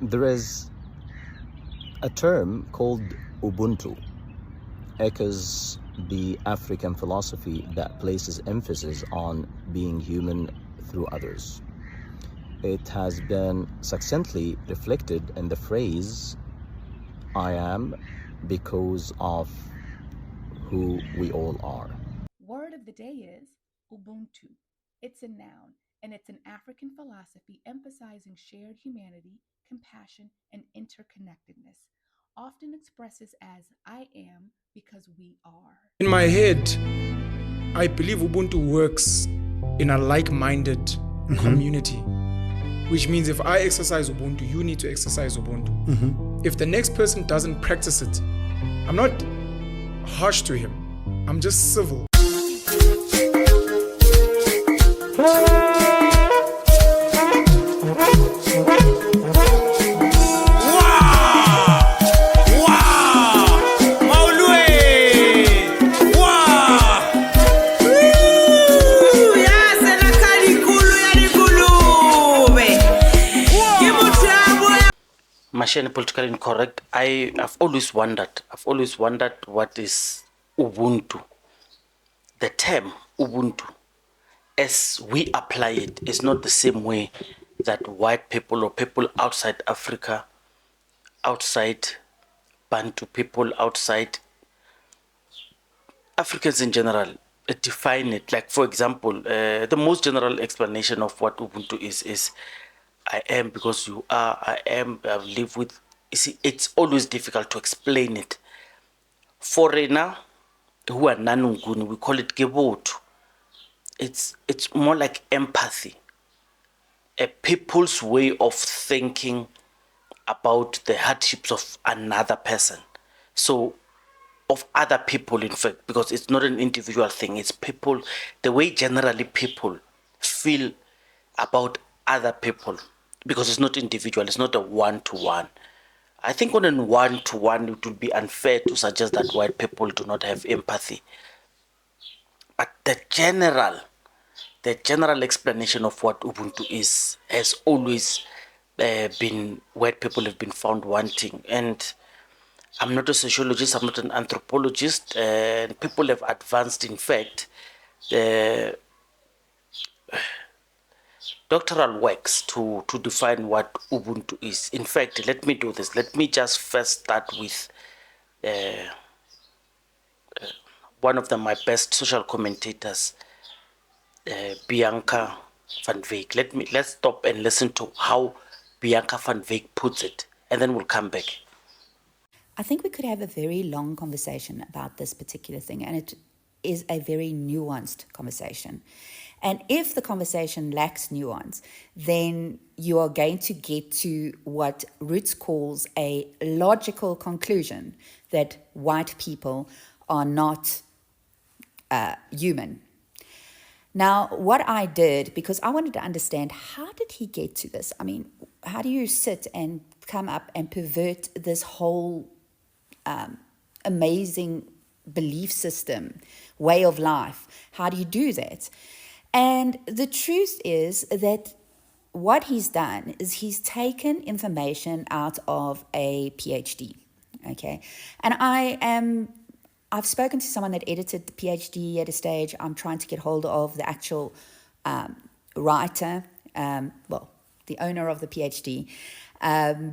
There is a term called Ubuntu, echoes the African philosophy that places emphasis on being human through others. It has been succinctly reflected in the phrase, I am because of who we all are. Word of the day is Ubuntu. It's a noun, and it's an African philosophy emphasizing shared humanity, compassion, and interconnectedness, often expresses as I am because we are. In my head, I believe Ubuntu works in a like-minded community, which means if I exercise Ubuntu, you need to exercise Ubuntu. If the next person doesn't practice it, I'm not harsh to him. I'm just civil. Machine politically incorrect. I've always wondered what is Ubuntu. The term Ubuntu, as we apply it, is not the same way that white people or people outside Africa, outside Bantu people, outside Africans in general, define it. Like, for example, the most general explanation of what Ubuntu is I am because you are, I am, I live with. You see, it's always difficult to explain it. Foreigner who are nanunguni, we call it gebotu. It's more like empathy, a people's way of thinking about the hardships of another person. So, of other people, in fact, because it's not an individual thing, it's people, the way generally people feel about other people, because it's not individual, it's not a one-to-one. I think on a one-to-one, it would be unfair to suggest that white people do not have empathy. But the general explanation of what Ubuntu is has always been white people have been found wanting. And I'm not a sociologist, I'm not an anthropologist, and people have advanced, in fact, doctoral works to define what Ubuntu is. In fact, let me do this. Let me just first start with one of my best social commentators, Bianca van Wyk. Let's stop and listen to how Bianca van Wyk puts it, and then we'll come back. I think we could have a very long conversation about this particular thing, and it is a very nuanced conversation. And if the conversation lacks nuance, then you are going to get to what Roots calls a logical conclusion that white people are not human. Now, what I did, because I wanted to understand, how did he get to this? I mean, how do you sit and come up and pervert this whole amazing belief system, way of life? How do you do that? And the truth is that what he's done is he's taken information out of a PhD, okay? And I've spoken to someone that edited the PhD at a stage. I'm trying to get hold of the actual writer, the owner of the PhD,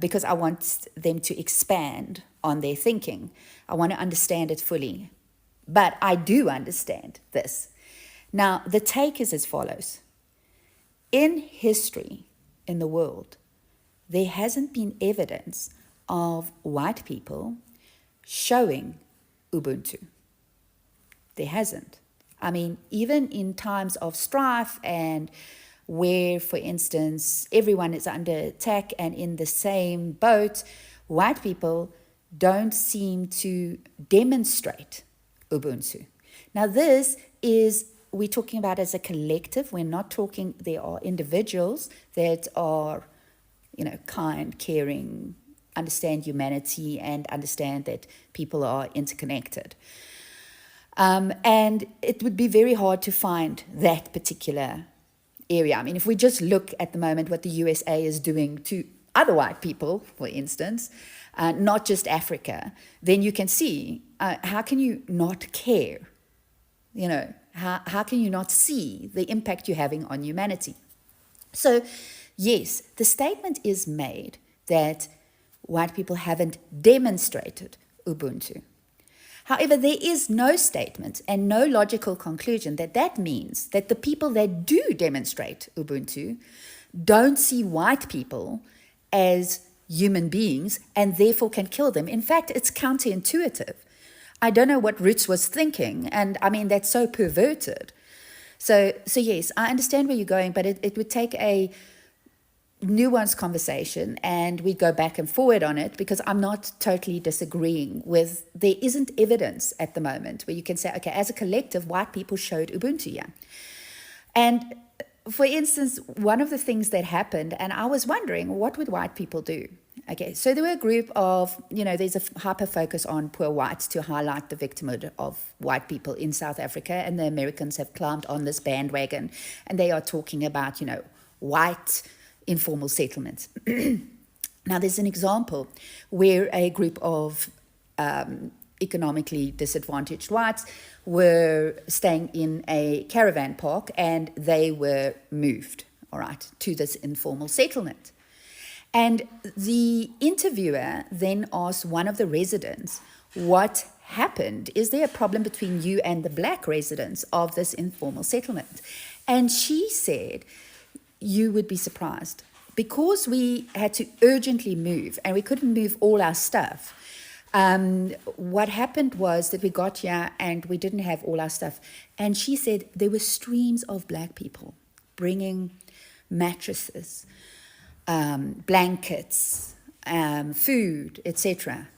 because I want them to expand on their thinking. I want to understand it fully. But I do understand this. Now, the take is as follows. In history, in the world, there hasn't been evidence of white people showing Ubuntu. There hasn't. I mean, even in times of strife and where, for instance, everyone is under attack and in the same boat, white people don't seem to demonstrate Ubuntu. Now, this is, we're talking about as a collective. We're not talking, there are individuals that are, kind, caring, understand humanity and understand that people are interconnected. And it would be very hard to find that particular area. I mean, if we just look at the moment what the USA is doing to other white people, for instance, not just Africa, then you can see how can you not care? You know, how can you not see the impact you're having on humanity? So, yes, the statement is made that white people haven't demonstrated Ubuntu. However, there is no statement and no logical conclusion that that means that the people that do demonstrate Ubuntu don't see white people as human beings and therefore can kill them. In fact, it's counterintuitive. I don't know what Roots was thinking, and I mean, that's so perverted. So yes, I understand where you're going, but it would take a nuanced conversation and we go back and forward on it, because I'm not totally disagreeing with, there isn't evidence at the moment where you can say, okay, as a collective, white people showed Ubuntu, yeah. And for instance, one of the things that happened, and I was wondering, what would white people do? Okay, so there were a group of, there's a hyper focus on poor whites to highlight the victimhood of white people in South Africa, and the Americans have climbed on this bandwagon, and they are talking about, white informal settlements. Now, there's an example where a group of economically disadvantaged whites were staying in a caravan park, and they were moved, all right, to this informal settlement. And the interviewer then asked one of the residents, what happened? Is there a problem between you and the black residents of this informal settlement? And she said, you would be surprised. Because we had to urgently move and we couldn't move all our stuff, what happened was that we got here and we didn't have all our stuff. And she said there were streams of black people bringing mattresses, blankets, food, etc.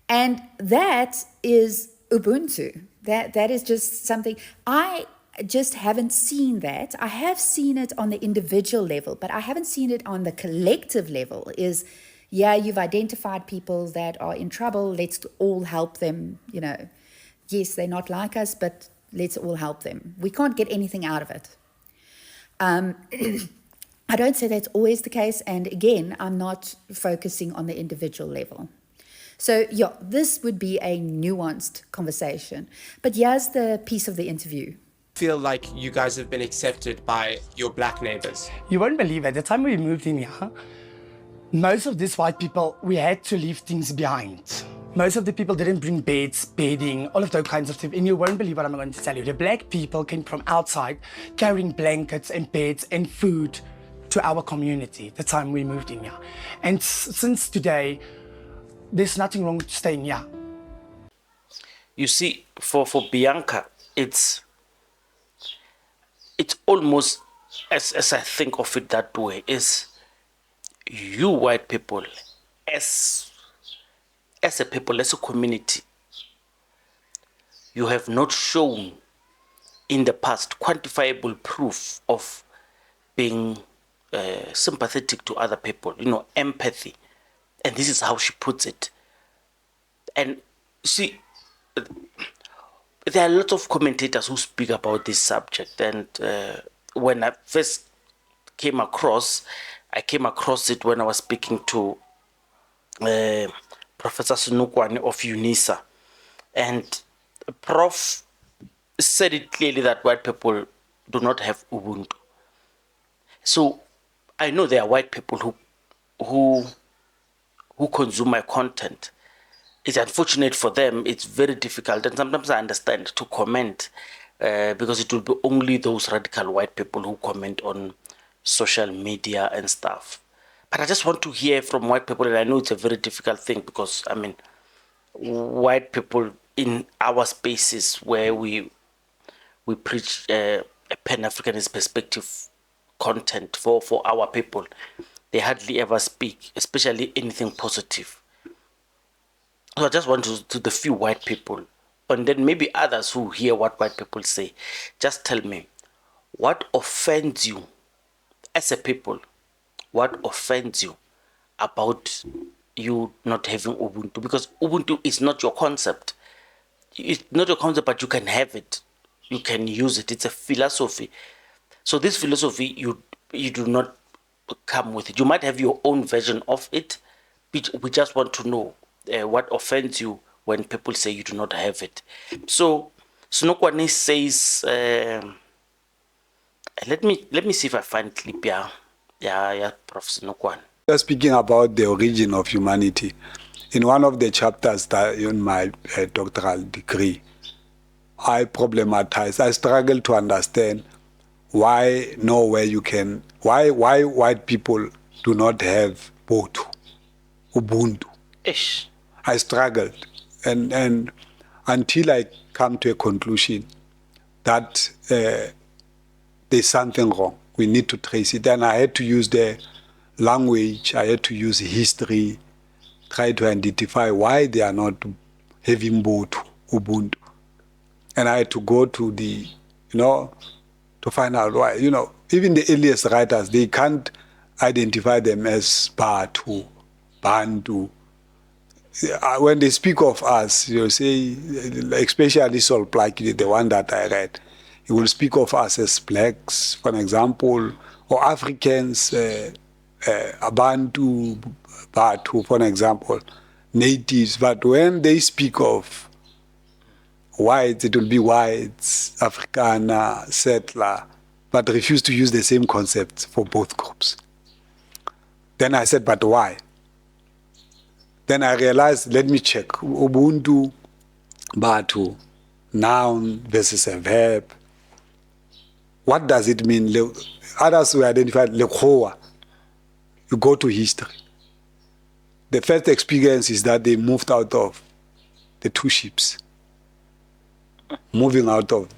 And that is Ubuntu. That is just something I just haven't seen that. I have seen it on the individual level, but I haven't seen it on the collective level. Is, yeah, you've identified people that are in trouble, let's all help them, Yes, they're not like us, but let's all help them. We can't get anything out of it. I don't say that's always the case, and again, I'm not focusing on the individual level. So, yeah, this would be a nuanced conversation. But here's the piece of the interview. Feel like you guys have been accepted by your black neighbors? You won't believe it. The time we moved in here, most of these white people, we had to leave things behind. Most of the people didn't bring beds, bedding, all of those kinds of things. And you won't believe what I'm going to tell you. The black people came from outside carrying blankets and beds and food to our community the time we moved in here. And since today, there's nothing wrong with staying here. You see, for Bianca, it's almost, as I think of it that way, is you white people, as a people, as a community, you have not shown in the past quantifiable proof of being sympathetic to other people, empathy. And this is how she puts it. And see, there are lots of commentators who speak about this subject. And when I first came across it when I was speaking to Professor Senokoane of UNISA. And Prof said it clearly that white people do not have Ubuntu. So I know there are white people who consume my content. It's unfortunate for them. It's very difficult, and sometimes I understand to comment because it will be only those radical white people who comment on social media and stuff. But I just want to hear from white people, and I know it's a very difficult thing because, white people in our spaces where we preach a Pan-Africanist perspective content for our people, they hardly ever speak, especially anything positive. So I just want to the few white people, and then maybe others who hear what white people say, just tell me, what offends you as a people? What offends you about you not having Ubuntu? Because Ubuntu is not your concept. It's not your concept, but you can have it. You can use it. It's a philosophy. So this philosophy, you do not come with it. You might have your own version of it. We just want to know what offends you when people say you do not have it. So Senokoane says, let me see if I find clip. Yeah, Prof Senokoane. You're speaking about the origin of humanity. In one of the chapters that in my doctoral degree, I struggle to understand why white people do not have Ubuntu. Ish. I struggled, and until I come to a conclusion that there's something wrong. We need to trace it. And I had to use the language, I had to use history, try to identify why they are not having Ubuntu. And I had to go to to find out why. Even the earliest writers, they can't identify them as Bantu. When they speak of us, you say, especially Sol Plaatje, the one that I read, he will speak of us as blacks, for example, or Africans, Bantu, for example, natives. But when they speak of whites, it will be whites, Afrikaner, settler, but refuse to use the same concept for both groups. Then I said, but why? Then I realized, let me check. Ubuntu, Bantu, noun versus a verb. What does it mean? Others were identified, Lekhoa. You go to history. The first experience is that they moved out of the two ships, moving out of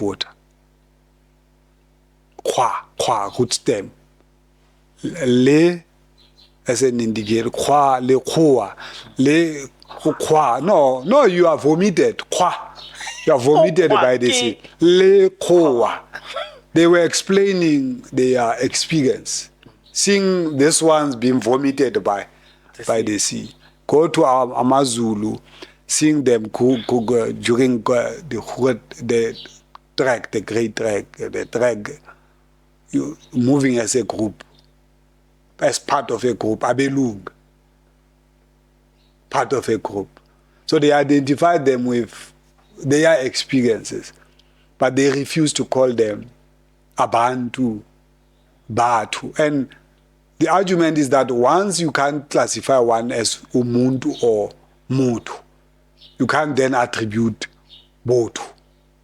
water. Kwa, root stem. Le, as an indicator, kwa, le kwa, le kwa. No, you are vomited. Kwa. You are vomited by the sea. Le kwa. They were explaining their experience, seeing this one's being vomited by the sea. Go to Amazulu, seeing them during the trek, the great trek, you moving as a group, as part of a group, Abelug, part of a group. So they identified them with their experiences, but they refused to call them Abantu, Batu. And the argument is that once you can't classify one as Umuntu or Mutu, you can't then attribute Botu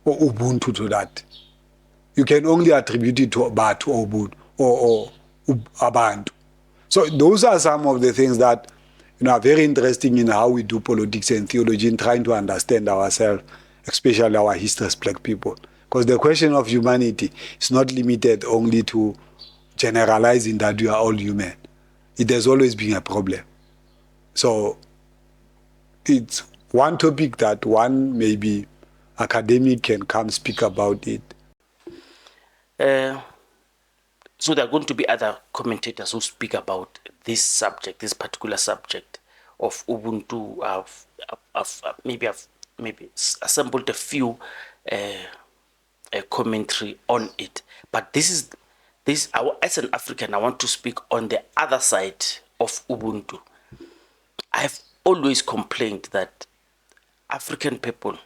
or Ubuntu to that. You can only attribute it to Batu or Ubuntu or Abantu. So those are some of the things that are very interesting in how we do politics and theology in trying to understand ourselves, especially our history as black people. Because the question of humanity is not limited only to generalizing that we are all human. It has always been a problem. So it's one topic that one maybe academic can come speak about it. So there are going to be other commentators who speak about this subject, this particular subject of Ubuntu. I've maybe assembled a few commentary on it. But as an African, I want to speak on the other side of Ubuntu. I've always complained that African people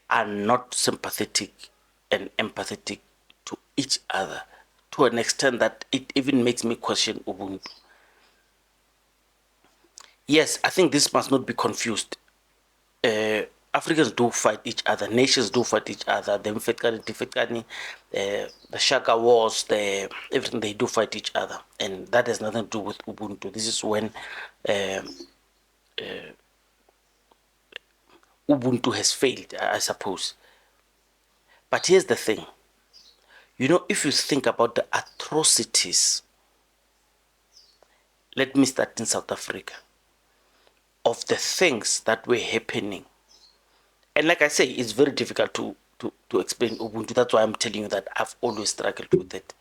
are not sympathetic and empathetic to each other, to an extent that it even makes me question Ubuntu. Yes, I think this must not be confused. Africans do fight each other, nations do fight each other, the Mfetkani, the Shaka Wars, everything, they do fight each other. And that has nothing to do with Ubuntu. This is when Ubuntu has failed, I suppose. But here's the thing. If you think about the atrocities, let me start in South Africa, of the things that were happening. And like I say, it's very difficult to explain Ubuntu. That's why I'm telling you that I've always struggled with it.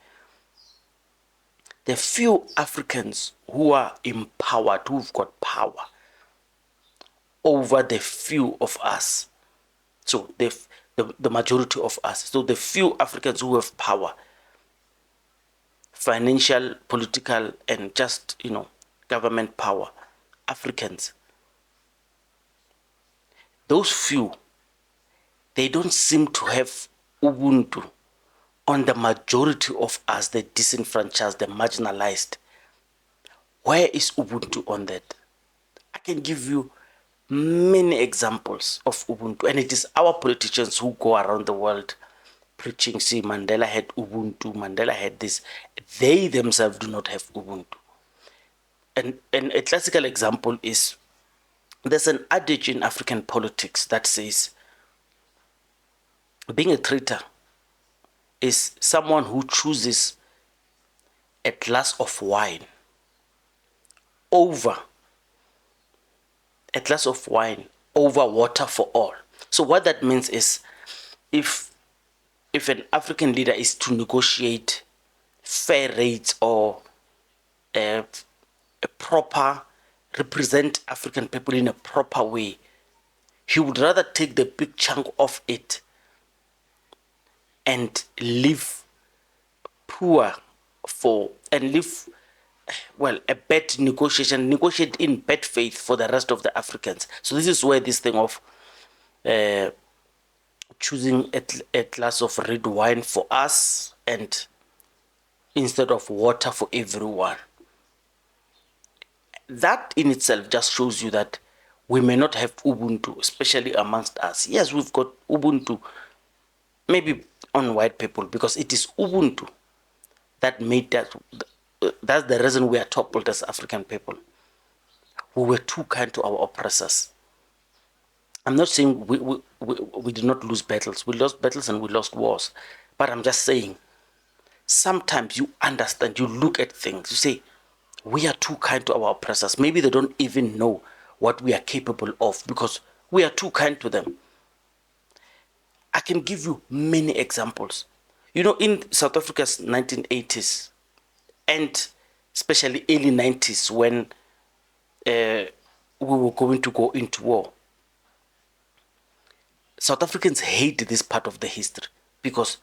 The few Africans who are empowered, who've got power over the few of us, so the majority of us, so the few Africans who have power, financial, political, and just, government power, Africans, those few, they don't seem to have Ubuntu on the majority of us, the disenfranchised, the marginalized. Where is Ubuntu on that? I can give you many examples of Ubuntu, and it is our politicians who go around the world preaching, see, Mandela had Ubuntu, Mandela had this. They themselves do not have Ubuntu. And a classical example is, there's an adage in African politics that says, being a traitor is someone who chooses a glass of wine over water for all. So what that means is, if an African leader is to negotiate fair rates or a proper, represent African people in a proper way, he would rather take the big chunk of it and live poor a bad negotiate in bad faith for the rest of the Africans. So this is where this thing of choosing a glass of red wine for us and instead of water for everyone. That in itself just shows you that we may not have Ubuntu, especially amongst us. Yes, we've got Ubuntu, maybe on white people, because it is Ubuntu that made that. That's the reason we are toppled as African people. We were too kind to our oppressors. I'm not saying we did not lose battles. We lost battles and we lost wars. But I'm just saying, sometimes you understand, you look at things, you say, we are too kind to our oppressors. Maybe they don't even know what we are capable of because we are too kind to them. I can give you many examples. In South Africa's 1980s and especially early 90s, when we were going to go into war, South Africans hate this part of the history because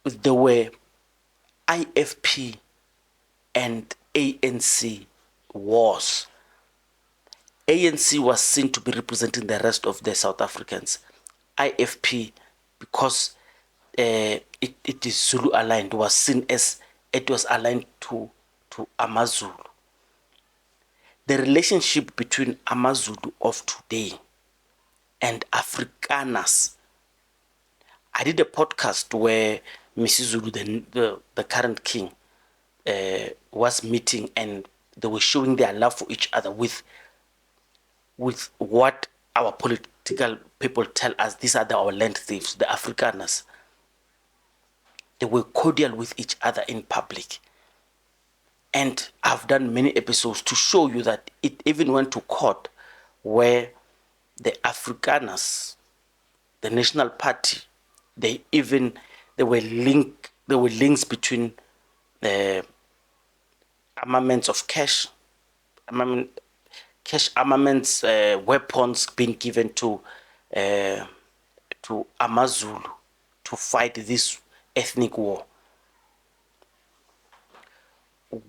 there were IFP and ANC wars. ANC was seen to be representing the rest of the South Africans. IFP, because it is Zulu aligned, was seen as it was aligned to AmaZulu. The relationship between AmaZulu of today and Afrikaners. I did a podcast where Mrs. Zulu, the current king, was meeting, and they were showing their love for each other with what our political people tell us. These are our land thieves, the Afrikaners. They were cordial with each other in public. And I've done many episodes to show you that it even went to court where the Afrikaners, the National Party, there were links between armaments of cash armaments, weapons being given to AmaZulu to fight this ethnic war.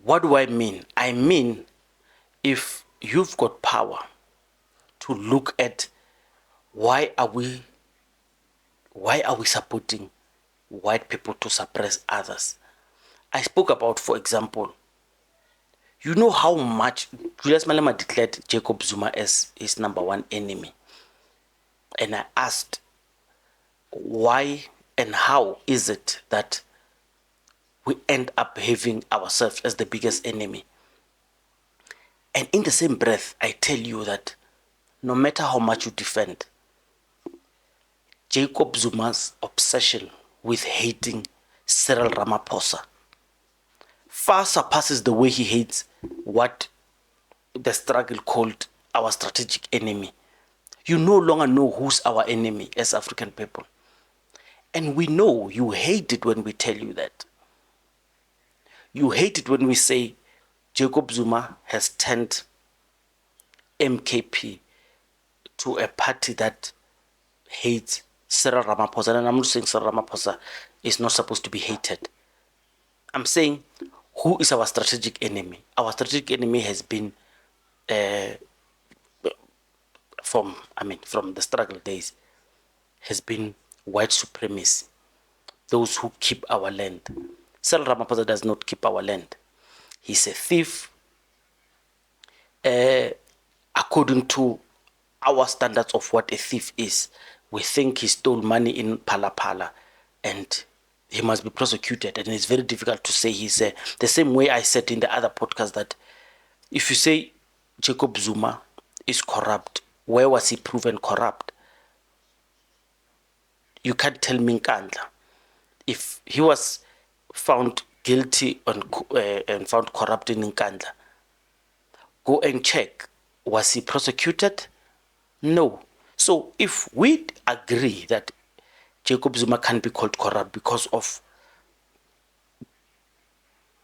What do I mean? I mean, if you've got power to look at why are we supporting white people to suppress others? I spoke about, for example, you know how much Julius Malema declared Jacob Zuma as his number one enemy. And I asked, why and how is it that we end up having ourselves as the biggest enemy? And in the same breath, I tell you that no matter how much you defend, Jacob Zuma's obsession with hating Cyril Ramaphosa far surpasses the way he hates what the struggle called our strategic enemy. You no longer know who's our enemy as African people. And we know you hate it when we tell you that. You hate it when we say Jacob Zuma has turned MKP to a party that hates Cyril Ramaphosa. And I'm not saying Cyril Ramaphosa is not supposed to be hated. I'm saying, who is our strategic enemy? Our strategic enemy has been from the struggle days, has been white supremacy, those who keep our land. Cyril Ramaphosa does not keep our land. He's a thief according to our standards of what a thief is. We think he stole money in Pala Pala and he must be prosecuted. And it's very difficult to say he's the same way I said in the other podcast that if you say Jacob Zuma is corrupt, where was he proven corrupt? You can't tell me Nkandla. If he was found guilty and found corrupt in Nkandla, go and check. Was he prosecuted? No. So if we agree that Jacob Zuma can't be called corrupt because of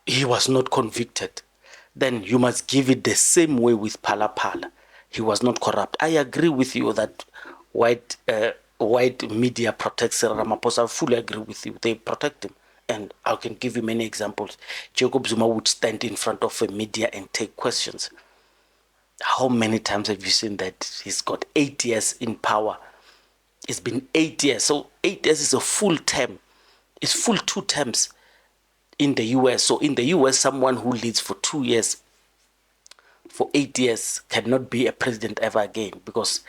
he was not convicted, then you must give it the same way with Pala Pala. He was not corrupt. I agree with you that white media protects Ramaphosa. I fully agree with you. They protect him. And I can give you many examples. Jacob Zuma would stand in front of a media and take questions. How many times have you seen that? He's got 8 years in power. It's been 8 years. So 8 years is a full term. It's full 2 terms in the US. So in the US, someone who leads for 2 years, for 8 years, cannot be a president ever again because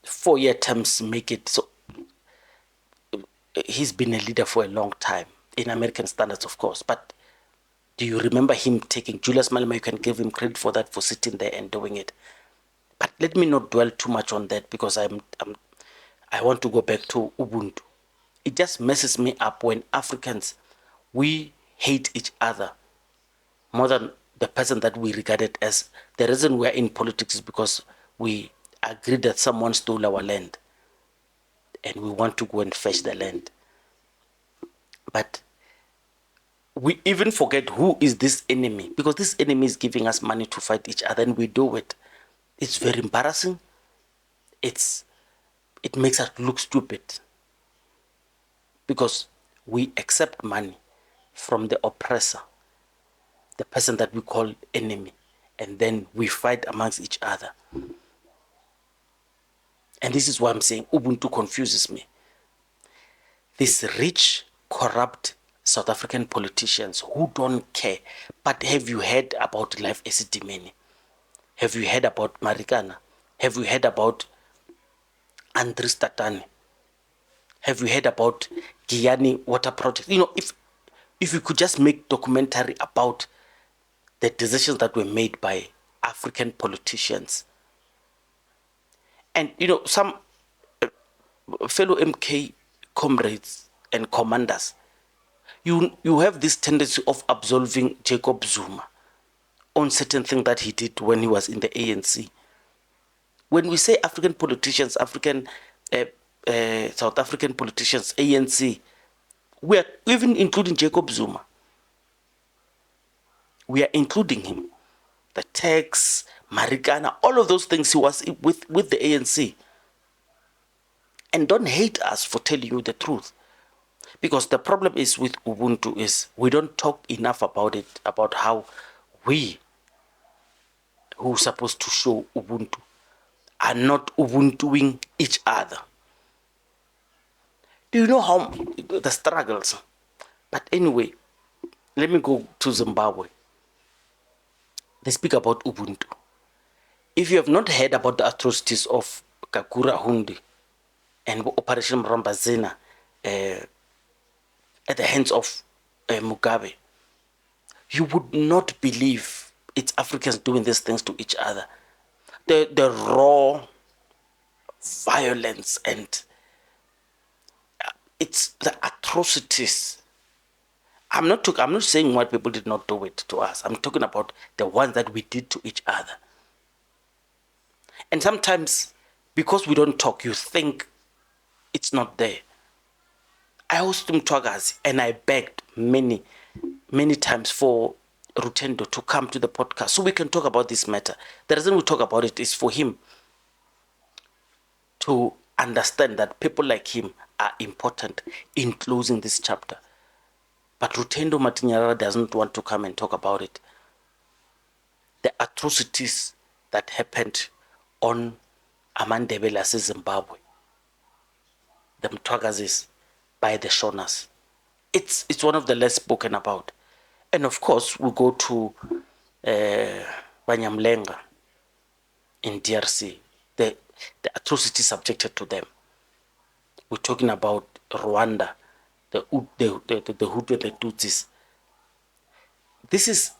4-year terms make it so. He's been a leader for a long time, in American standards, of course. But do you remember him taking Julius Malema? You can give him credit for that, for sitting there and doing it. But let me not dwell too much on that because I want to go back to Ubuntu. It just messes me up when Africans, we hate each other more than the person that we regarded as. The reason we are in politics is because we agreed that someone stole our land and we want to go and fetch the land. But we even forget who is this enemy, because this enemy is giving us money to fight each other and we do it. It's very embarrassing. It makes us look stupid because we accept money from the oppressor, the person that we call enemy, and then we fight amongst each other. And this is why I'm saying Ubuntu confuses me. These rich, corrupt South African politicians who don't care. But have you heard about Life Esidimeni? Have you heard about Marikana? Have you heard about Andris Tatane? Have you heard about Giyani Water Project? You know, if you could just make documentary about the decisions that were made by African politicians. And, you know, some fellow MK comrades and commanders, you have this tendency of absolving Jacob Zuma on certain things that he did when he was in the ANC. When we say African politicians, South African politicians, ANC, we are even including Jacob Zuma. We are including him. The tax, Marikana, all of those things he was with the ANC. And don't hate us for telling you the truth. Because the problem is with Ubuntu is we don't talk enough about it, about how we, who are supposed to show Ubuntu, are not Ubuntuing each other. Do you know how the struggles? But anyway, let me go to Zimbabwe. They speak about Ubuntu. If you have not heard about the atrocities of Kakura Hundi and Operation Rambazina at the hands of Mugabe, you would not believe it's Africans doing these things to each other. The raw violence and it's the atrocities. I'm not saying white people did not do it to us. I'm talking about the ones that we did to each other. And sometimes, because we don't talk, you think it's not there. I hosted him Twagazi and I begged many times for Rutendo to come to the podcast so we can talk about this matter. The reason we talk about it is for him to understand that people like him are important in closing this chapter. But Rutendo Matinyarara doesn't want to come and talk about it. The atrocities that happened on Amandebele Zimbabwe, the Mtwagazis, by the Shonas. It's one of the less spoken about. And of course, we go to Banyamlenga in DRC, the atrocities subjected to them. We're talking about Rwanda, the Hutu and the Tutsis. This is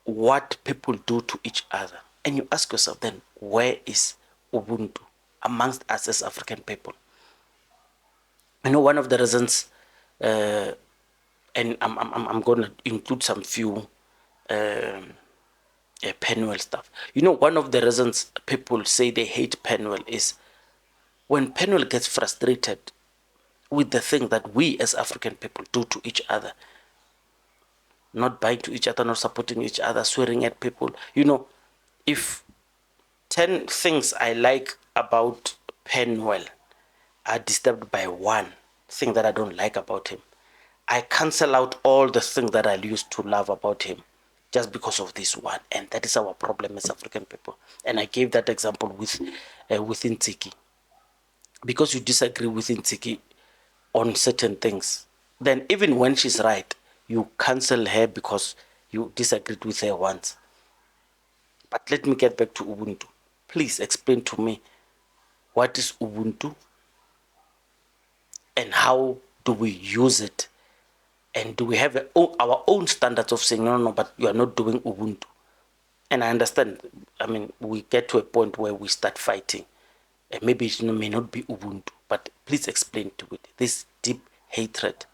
what people do to each other. And you ask yourself then, where is Ubuntu amongst us as African people? I know one of the reasons, and I'm going to include some few Penuel stuff. You know, one of the reasons people say they hate Penuel is when Penuel gets frustrated with the thing that we as African people do to each other, not buying to each other, not supporting each other, swearing at people. You know, if 10 things I like about Penuel are disturbed by one thing that I don't like about him, I cancel out all the things that I used to love about him just because of this one. And that is our problem as African people. And I gave that example with Ntsiki. Because you disagree with Ntsiki on certain things, then even when she's right, you cancel her because you disagreed with her once. But let me get back to Ubuntu. Please explain to me, what is Ubuntu and how do we use it? And do we have our own standards of saying, no, but you are not doing Ubuntu? And I understand, I mean, we get to a point where we start fighting. And maybe it may not be Ubuntu, but please explain to it. This deep hatred,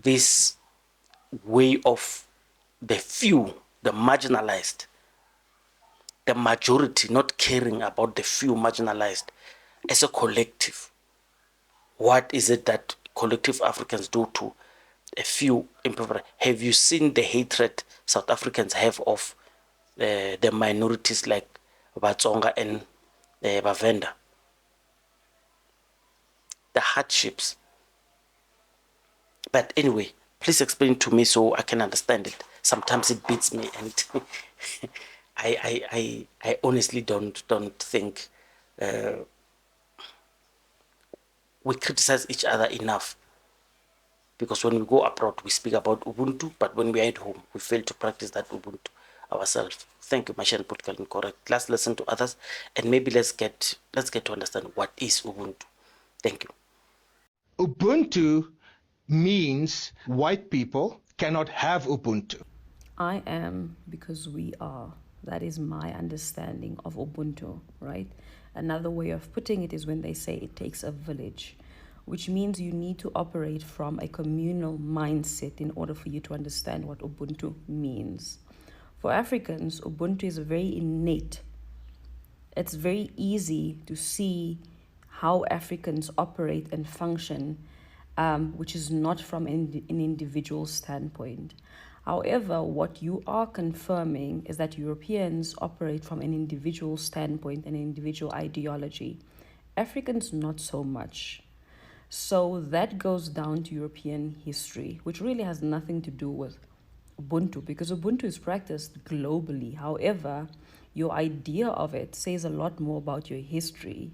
this way of the few, the marginalized, the majority not caring about the few marginalized as a collective. What is it that collective Africans do to a few impoverished? Have you seen the hatred South Africans have of the minorities like Batsonga and Bavenda? The hardships. But anyway, please explain to me so I can understand it. Sometimes it beats me, and I honestly don't think we criticize each other enough. Because when we go abroad, we speak about Ubuntu, but when we are at home, we fail to practice that Ubuntu ourselves. Thank you, Machine Political Incorrect. Let's listen to others, and maybe let's get to understand what is Ubuntu. Thank you. Ubuntu means white people cannot have Ubuntu. I am because we are. That is my understanding of Ubuntu, right? Another way of putting it is when they say it takes a village, which means you need to operate from a communal mindset in order for you to understand what Ubuntu means. For Africans, Ubuntu is very innate. It's very easy to see how Africans operate and function, which is not from an individual standpoint. However, what you are confirming is that Europeans operate from an individual standpoint and individual ideology. Africans, not so much. So that goes down to European history, which really has nothing to do with Ubuntu, because Ubuntu is practiced globally. However, your idea of it says a lot more about your history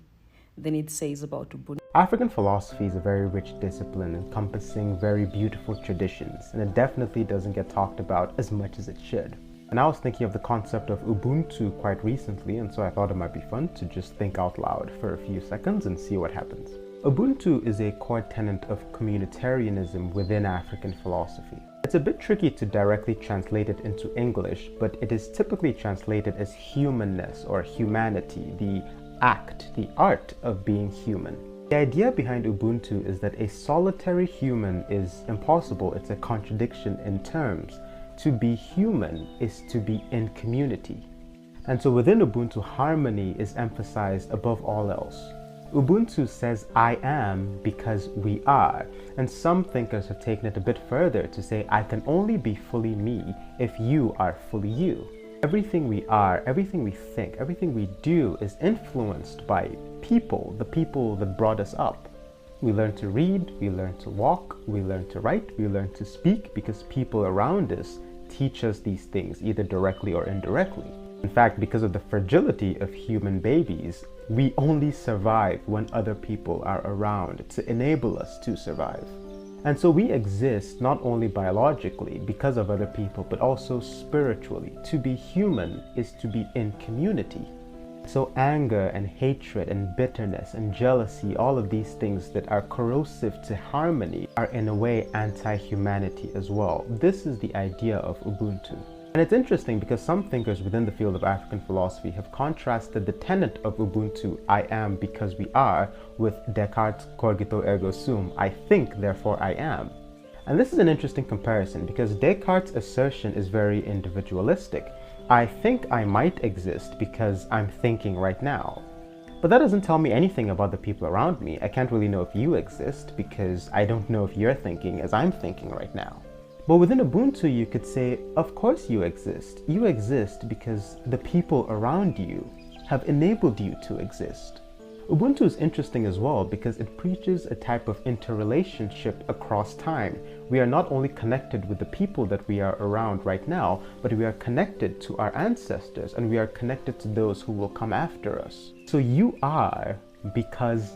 than it says about Ubuntu. African philosophy is a very rich discipline encompassing very beautiful traditions, and it definitely doesn't get talked about as much as it should. And I was thinking of the concept of Ubuntu quite recently, and so I thought it might be fun to just think out loud for a few seconds and see what happens. Ubuntu is a core tenet of communitarianism within African philosophy. It's a bit tricky to directly translate it into English, but it is typically translated as humanness or humanity, the act, the art of being human. The idea behind Ubuntu is that a solitary human is impossible. It's a contradiction in terms. To be human is to be in community. And so within Ubuntu, harmony is emphasized above all else. Ubuntu says, I am because we are. And some thinkers have taken it a bit further to say, I can only be fully me if you are fully you. Everything we are, everything we think, everything we do is influenced by people, the people that brought us up. We learn to read, we learn to walk, we learn to write, we learn to speak because people around us teach us these things, either directly or indirectly. In fact, because of the fragility of human babies, we only survive when other people are around to enable us to survive. And so we exist not only biologically because of other people, but also spiritually. To be human is to be in community. So anger and hatred and bitterness and jealousy, all of these things that are corrosive to harmony are in a way anti-humanity as well. This is the idea of Ubuntu. And it's interesting because some thinkers within the field of African philosophy have contrasted the tenet of Ubuntu, I am because we are, with Descartes' cogito ergo sum, I think therefore I am. And this is an interesting comparison because Descartes' assertion is very individualistic. I think I might exist because I'm thinking right now. But that doesn't tell me anything about the people around me. I can't really know if you exist because I don't know if you're thinking as I'm thinking right now. But within Ubuntu, you could say, of course you exist. You exist because the people around you have enabled you to exist. Ubuntu is interesting as well because it preaches a type of interrelationship across time. We are not only connected with the people that we are around right now, but we are connected to our ancestors and we are connected to those who will come after us. So you are because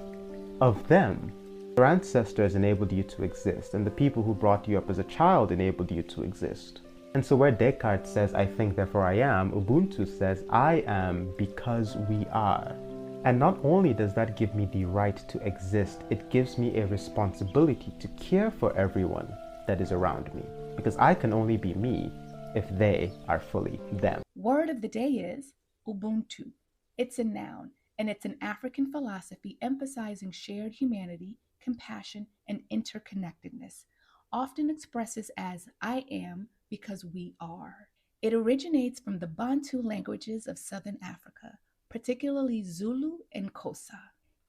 of them. Your ancestors enabled you to exist, and the people who brought you up as a child enabled you to exist. And so where Descartes says, I think, therefore I am, Ubuntu says, I am because we are. And not only does that give me the right to exist, it gives me a responsibility to care for everyone that is around me, because I can only be me if they are fully them. Word of the day is Ubuntu. It's a noun, and it's an African philosophy emphasizing shared humanity, compassion, and interconnectedness, often expresses as I am because we are. It originates from the Bantu languages of Southern Africa, particularly Zulu and Xhosa.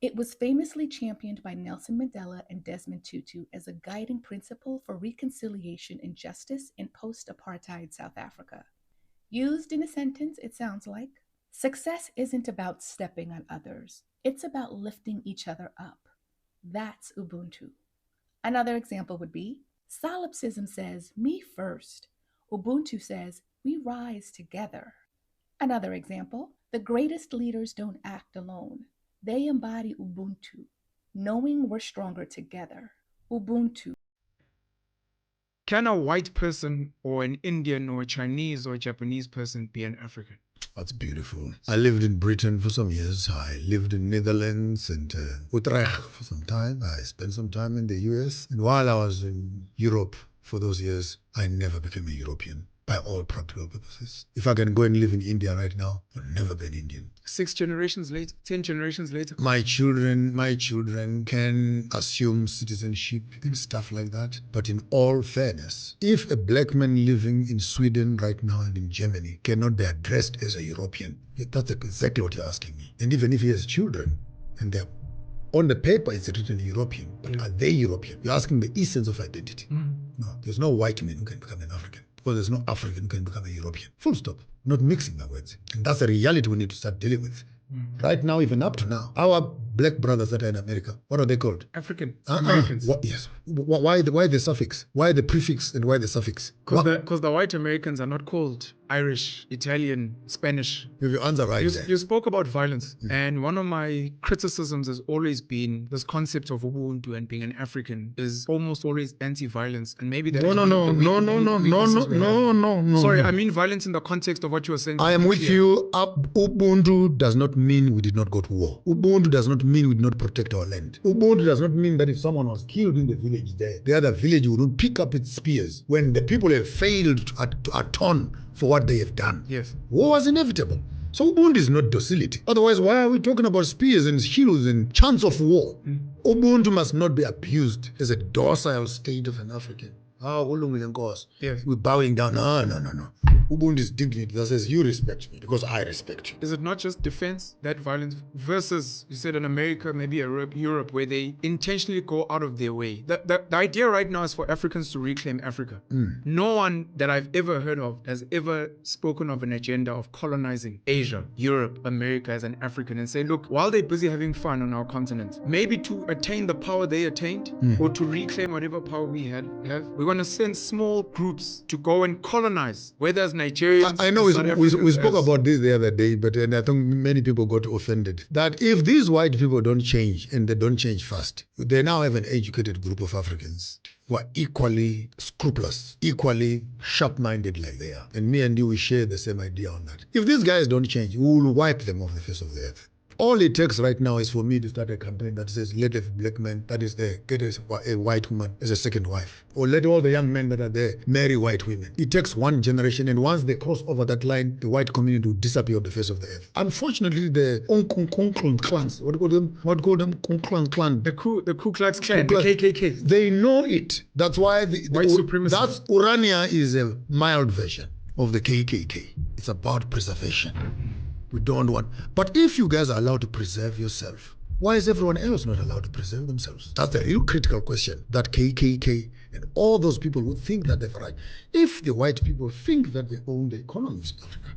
It was famously championed by Nelson Mandela and Desmond Tutu as a guiding principle for reconciliation and justice in post-apartheid South Africa. Used in a sentence, it sounds like, success isn't about stepping on others. It's about lifting each other up. That's Ubuntu. Another example would be, solipsism says, me first. Ubuntu says, we rise together. Another example, the greatest leaders don't act alone. They embody Ubuntu, knowing we're stronger together. Ubuntu. Can a white person or an Indian or a Chinese or a Japanese person be an African? That's beautiful. I lived in Britain for some years. I lived in Netherlands and Utrecht for some time. I spent some time in the US. And while I was in Europe for those years, I never became a European by all practical purposes. If I can go and live in India right now, I'll never be an Indian. 6 generations later, 10 generations later. My children can assume citizenship and stuff like that. But in all fairness, if a black man living in Sweden right now and in Germany cannot be addressed as a European, that's exactly what you're asking me. And even if he has children and they're on the paper it's written European, but are they European? You're asking the essence of identity. No, there's no white man who can become an African. Because there's no African who can become a European. Full stop. Not mixing the words. And that's a reality we need to start dealing with. Right now, even up to now, our black brothers that are in America, what are they called? African Americans. Yes. Why the suffix? Why the prefix and why the suffix? Because the white Americans are not called Irish, Italian, Spanish. You have your answer right there. You spoke about violence. And one of my criticisms has always been this concept of Ubuntu and being an African is almost always anti-violence. And maybe that No. Sorry, I mean violence in the context of what you were saying. I am with you. Ubuntu does not mean we did not go to war. Ubuntu does not mean we did not protect our land. Ubuntu does not mean that if someone was killed in the village there, the other village wouldn't pick up its spears when the people have failed to atone for what they have done. Yes. War was inevitable. So Ubuntu is not docility. Otherwise, why are we talking about spears and shields and chants of war? Ubuntu must not be abused as a docile state of an African. Yes. We're bowing down. No. Ubuntu is dignity that says you respect me because I respect you. Is it not just defense, that violence, versus, you said in America, maybe Europe, where they intentionally go out of their way? The idea right now is for Africans to reclaim Africa. No one that I've ever heard of has ever spoken of an agenda of colonizing Asia, Europe, America as an African and say, look, while they're busy having fun on our continent, maybe to attain the power they attained or to reclaim whatever power we have, we're going to send small groups to go and colonize, whether as Nigerians. I know we spoke about this the other day, but I think many people got offended that if these white people don't change, and they don't change fast, they now have an educated group of Africans who are equally scrupulous, equally sharp-minded like they are. And me and you, we share the same idea on that. If these guys don't change, we will wipe them off the face of the earth. All it takes right now is for me to start a campaign that says, let a black man that is there get a white woman as a second wife. Or let all the young men that are there marry white women. It takes one generation, and once they cross over that line, the white community will disappear off the face of the earth. Unfortunately, the clans, what do you call them? Clan. The Ku Klux Klan, the KKK. They know it. That's why white supremacy. That's Urania is a mild version of the KKK. It's about preservation. We don't want. But if you guys are allowed to preserve yourself, why is everyone else not allowed to preserve themselves? That's the real critical question that KKK and all those people would think that they're right. If the white people think that they own the economy of Africa,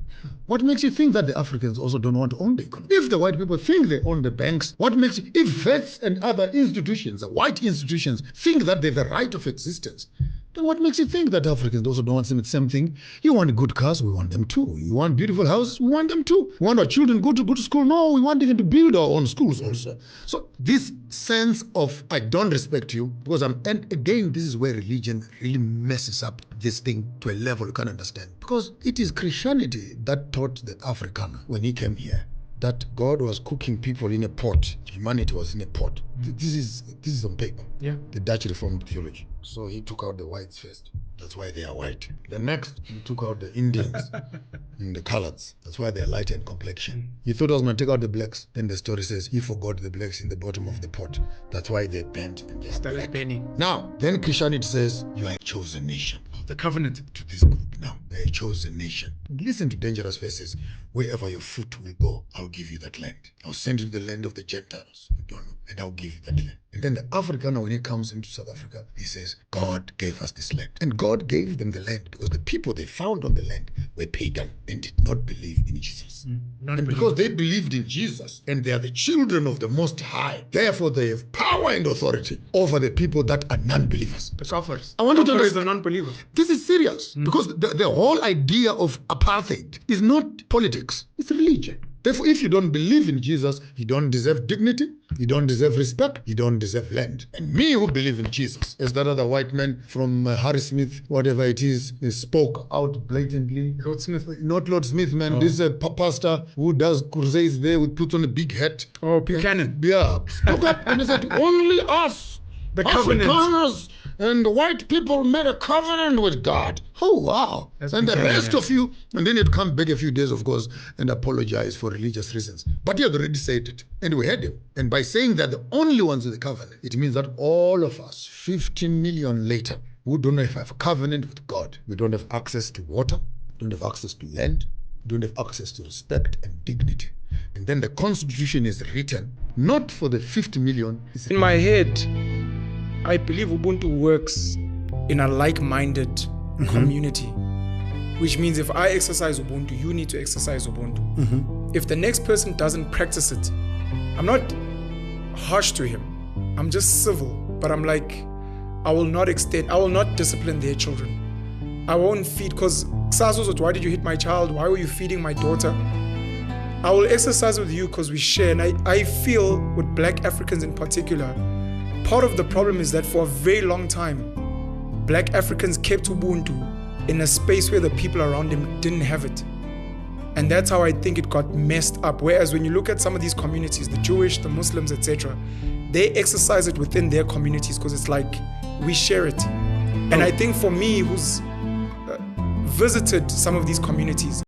what makes you think that the Africans also don't want to own the economy? If the white people think they own the banks, what makes you, if vets and other institutions, the white institutions, think that they have the right of existence, then what makes you think that Africans also don't want the same thing? You want good cars, we want them too. You want beautiful houses, we want them too. We want our children go to school? No, we want them to build our own schools also. So this sense of, I don't respect you, because and again, this is where religion really messes up this thing to a level you can't understand. Because it is Christianity that taught the Afrikaner when he came here that God was cooking people in a pot. Humanity was in a pot. This is on paper. Yeah. The Dutch Reformed theology. So he took out the whites first. That's why they are white. The next, he took out the Indians and the coloreds. That's why they are light in complexion. He thought I was going to take out the blacks. Then the story says he forgot the blacks in the bottom of the pot. That's why they bent and they started bending. Now, then Christianity says you are a chosen nation. The covenant. To this group now, they're a chosen nation. Listen to dangerous verses. Wherever your foot will go, I'll give you that land. I'll send you to the land of the Gentiles. You don't know, and I'll give you that land. And then the Afrikaner, when he comes into South Africa, he says, God gave us this land. And God gave them the land because the people they found on the land were pagan and did not believe in Jesus. And because they believed in Jesus and they are the children of the Most High, therefore they have power and authority over the people that are non-believers. The Kafirs. I want you to understand. The non-believers. This is serious because the whole idea of apartheid is not politics, it's religion. Therefore, if you don't believe in Jesus, you don't deserve dignity, you don't deserve respect, you don't deserve land. And me who believe in Jesus, as that other white man from Harry Smith, whatever it is, he spoke out blatantly. Lord Smith. Not Lord Smith, man. Oh. This is a pastor who does crusades there with puts on a big hat. Oh, Buchanan. Yeah. Spoke up and he said, only us, the Afrikaners and the white people made a covenant with God. Oh, wow. That's and the rest of you, and then he'd come back a few days, of course, and apologize for religious reasons. But he had already said it, and we had him. And by saying that the only ones with the covenant, it means that all of us, 15 million later, who don't have a covenant with God, we don't have access to water, don't have access to land, don't have access to respect and dignity. And then the Constitution is written, not for the 50 million. In my head, I believe Ubuntu works in a like-minded community, which means if I exercise Ubuntu, you need to exercise Ubuntu. If the next person doesn't practice it, I'm not harsh to him. I'm just civil, but I'm like, I will not discipline their children. I won't feed, because why did you hit my child? Why were you feeding my daughter? I will exercise with you because we share. And I feel with Black Africans in particular, part of the problem is that for a very long time, Black Africans kept Ubuntu in a space where the people around them didn't have it. And that's how I think it got messed up. Whereas when you look at some of these communities, the Jewish, the Muslims, etc., they exercise it within their communities because it's like, we share it. And I think for me, who's visited some of these communities,